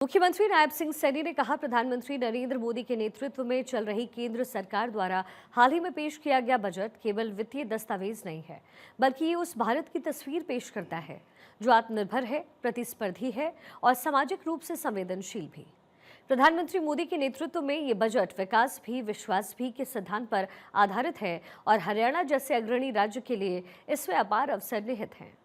मुख्यमंत्री नायब सिंह सैनी ने कहा, प्रधानमंत्री नरेंद्र मोदी के नेतृत्व में चल रही केंद्र सरकार द्वारा हाल ही में पेश किया गया बजट केवल वित्तीय दस्तावेज नहीं है, बल्कि ये उस भारत की तस्वीर पेश करता है जो आत्मनिर्भर है, प्रतिस्पर्धी है और सामाजिक रूप से संवेदनशील भी। प्रधानमंत्री मोदी के नेतृत्व में ये बजट विकास भी विश्वास भी के सिद्धांत पर आधारित है और हरियाणा जैसे अग्रणी राज्य के लिए इसमें अपार अवसर निहित हैं।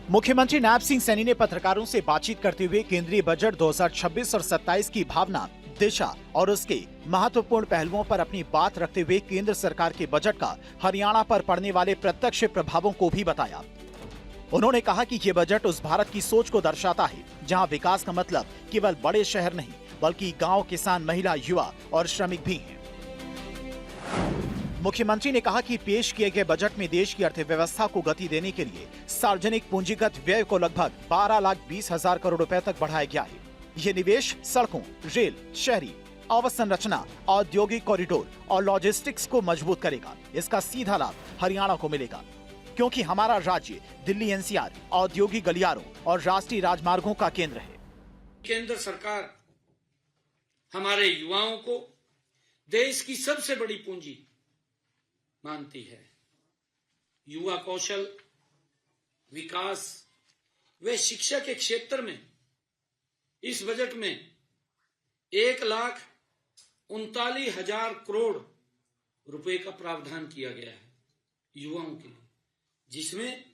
मुख्यमंत्री नायब सिंह सैनी ने पत्रकारों से बातचीत करते हुए केंद्रीय बजट 2026 और 27 की भावना, दिशा और उसके महत्वपूर्ण पहलुओं पर अपनी बात रखते हुए केंद्र सरकार के बजट का हरियाणा पर पड़ने वाले प्रत्यक्ष प्रभावों को भी बताया। उन्होंने कहा कि ये बजट उस भारत की सोच को दर्शाता है जहां विकास का मतलब केवल बड़े शहर नहीं बल्कि गाँव, किसान, महिला, युवा और श्रमिक भी हैं। मुख्यमंत्री ने कहा कि पेश किए गए बजट में देश की अर्थव्यवस्था को गति देने के लिए सार्वजनिक पूंजीगत व्यय को लगभग 12,20,000 करोड़ रुपए तक बढ़ाया गया है। ये निवेश सड़कों, रेल, शहरी अवसंरचना, औद्योगिक कॉरिडोर और लॉजिस्टिक्स को मजबूत करेगा। इसका सीधा लाभ हरियाणा को मिलेगा क्योंकि हमारा राज्य दिल्ली एनसीआर, औद्योगिक गलियारों और राष्ट्रीय राजमार्गों का केंद्र है। केंद्र सरकार हमारे युवाओं को देश की सबसे बड़ी पूंजी मानती है। युवा कौशल, विकास व शिक्षा के क्षेत्र में इस बजट में 1,39,000 करोड़ रुपए का प्रावधान किया गया है युवाओं के लिए, जिसमें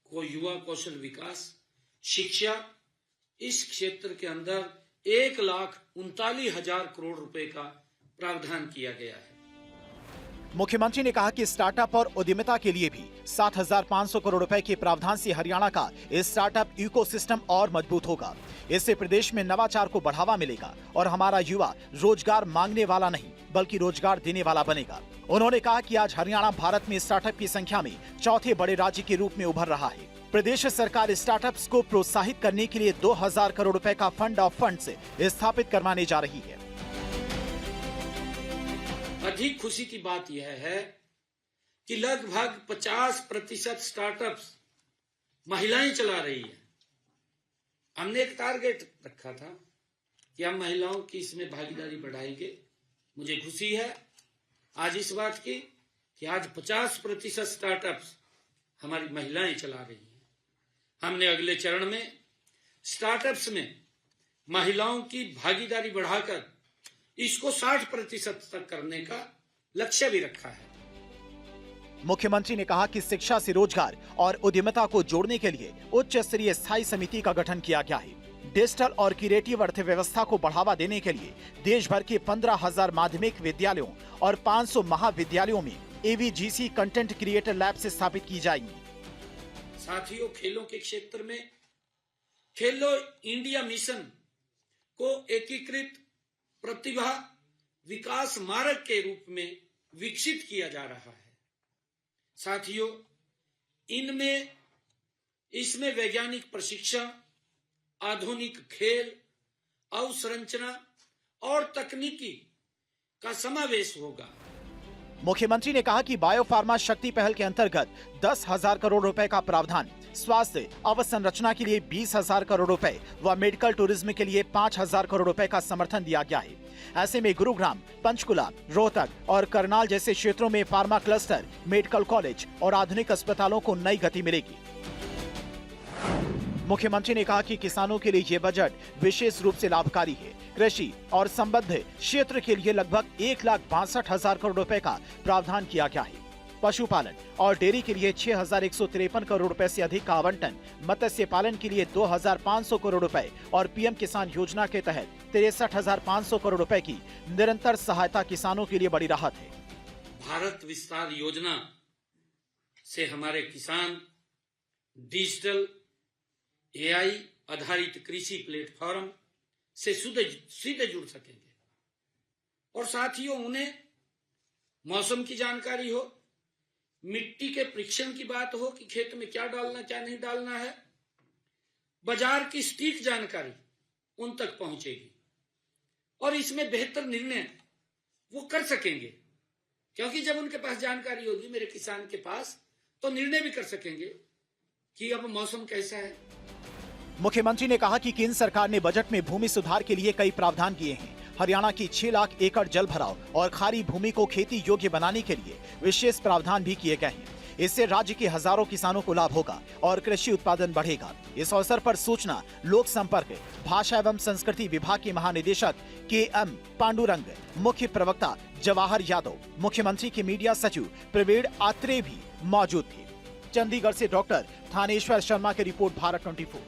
को युवा कौशल विकास, शिक्षा, इस क्षेत्र के अंदर 1,39,000 करोड़ रुपए का प्रावधान किया गया है। मुख्यमंत्री ने कहा कि स्टार्टअप और उद्यमिता के लिए भी 7,500 करोड़ रुपए के प्रावधान से हरियाणा का स्टार्टअप इकोसिस्टम और मजबूत होगा। इससे प्रदेश में नवाचार को बढ़ावा मिलेगा और हमारा युवा रोजगार मांगने वाला नहीं बल्कि रोजगार देने वाला बनेगा। उन्होंने कहा कि आज हरियाणा भारत में स्टार्टअप की संख्या में चौथे बड़े राज्य के रूप में उभर रहा है। प्रदेश सरकार स्टार्टअप्स को प्रोत्साहित करने के लिए 2,000 करोड़ रुपए का फंड ऑफ फंड्स स्थापित करवाने जा रही है। अधिक खुशी की बात यह है कि लगभग 50% स्टार्टअप्स महिलाएं चला रही है। हमने एक टारगेट रखा था कि हम महिलाओं की इसमें भागीदारी बढ़ाएंगे। मुझे खुशी है आज इस बात की कि आज 50% स्टार्टअप्स हमारी महिलाएं चला रही हैं। हमने अगले चरण में स्टार्टअप्स में महिलाओं की भागीदारी बढ़ाकर इसको 60% तक करने का लक्ष्य भी रखा है। मुख्यमंत्री ने कहा कि शिक्षा से रोजगार और उद्यमिता को जोड़ने के लिए उच्च स्तरीय स्थायी समिति का गठन किया गया है। डिजिटल और क्रिएटिव अर्थव्यवस्था को बढ़ावा देने के लिए देश भर के 15,000 माध्यमिक विद्यालयों और 500 महाविद्यालयों में एवीजीसी कंटेंट क्रिएटर लैब से स्थापित की जाएंगी। साथियों, खेलों के क्षेत्र में खेलो इंडिया मिशन को एकीकृत प्रतिभा विकास मार्ग के रूप में विकसित किया जा रहा है। साथियों, इसमें वैज्ञानिक प्रशिक्षण, आधुनिक खेल अवसंरचना और तकनीकी का समावेश होगा। मुख्यमंत्री ने कहा कि बायोफार्मा शक्ति पहल के अंतर्गत 10,000 करोड़ रुपए का प्रावधान, स्वास्थ्य अवसंरचना के लिए 20,000 करोड़ रुपए व मेडिकल टूरिज्म के लिए 5,000 करोड़ रुपए का समर्थन दिया गया है। ऐसे में गुरुग्राम, पंचकुला, रोहतक और करनाल जैसे क्षेत्रों में फार्मा क्लस्टर, मेडिकल कॉलेज और आधुनिक अस्पतालों को नई गति मिलेगी। मुख्यमंत्री ने कहा कि किसानों के लिए ये बजट विशेष रूप से लाभकारी है। कृषि और संबद्ध क्षेत्र के लिए लगभग 1,62,000 करोड़ रुपए का प्रावधान किया गया है। पशुपालन और डेयरी के लिए 6,153 करोड़ रुपए से अधिक का आवंटन, मत्स्य पालन के लिए 2,500 करोड़ रुपए और पीएम किसान योजना के तहत 63,500 करोड़ रुपए की निरंतर सहायता किसानों के लिए बड़ी राहत है। भारत विस्तार योजना से हमारे किसान डिजिटल एआई आधारित कृषि प्लेटफॉर्म से सीधे जुड़ सकेंगे और साथियों, उन्हें मौसम की जानकारी हो, मिट्टी के परीक्षण की बात हो कि खेत में क्या डालना क्या नहीं डालना है, बाजार की सटीक जानकारी उन तक पहुंचेगी और इसमें बेहतर निर्णय वो कर सकेंगे, क्योंकि जब उनके पास जानकारी होगी मेरे किसान के पास, तो निर्णय भी कर सकेंगे कि अब मौसम कैसा है। मुख्यमंत्री ने कहा कि केंद्र सरकार ने बजट में भूमि सुधार के लिए कई प्रावधान किए हैं। हरियाणा की 6 लाख एकड़ जल भराव और खारी भूमि को खेती योग्य बनाने के लिए विशेष प्रावधान भी किए गए हैं। इससे राज्य के हजारों किसानों को लाभ होगा और कृषि उत्पादन बढ़ेगा। इस अवसर पर सूचना, लोक संपर्क, भाषा एवं संस्कृति विभाग के महानिदेशक KM पांडुरंग, मुख्य प्रवक्ता जवाहर यादव, मुख्यमंत्री के मीडिया सचिव प्रवीण आत्रेय भी मौजूद थे। चंडीगढ़ से डॉक्टर थानेश्वर शर्मा की रिपोर्ट, भारत 24।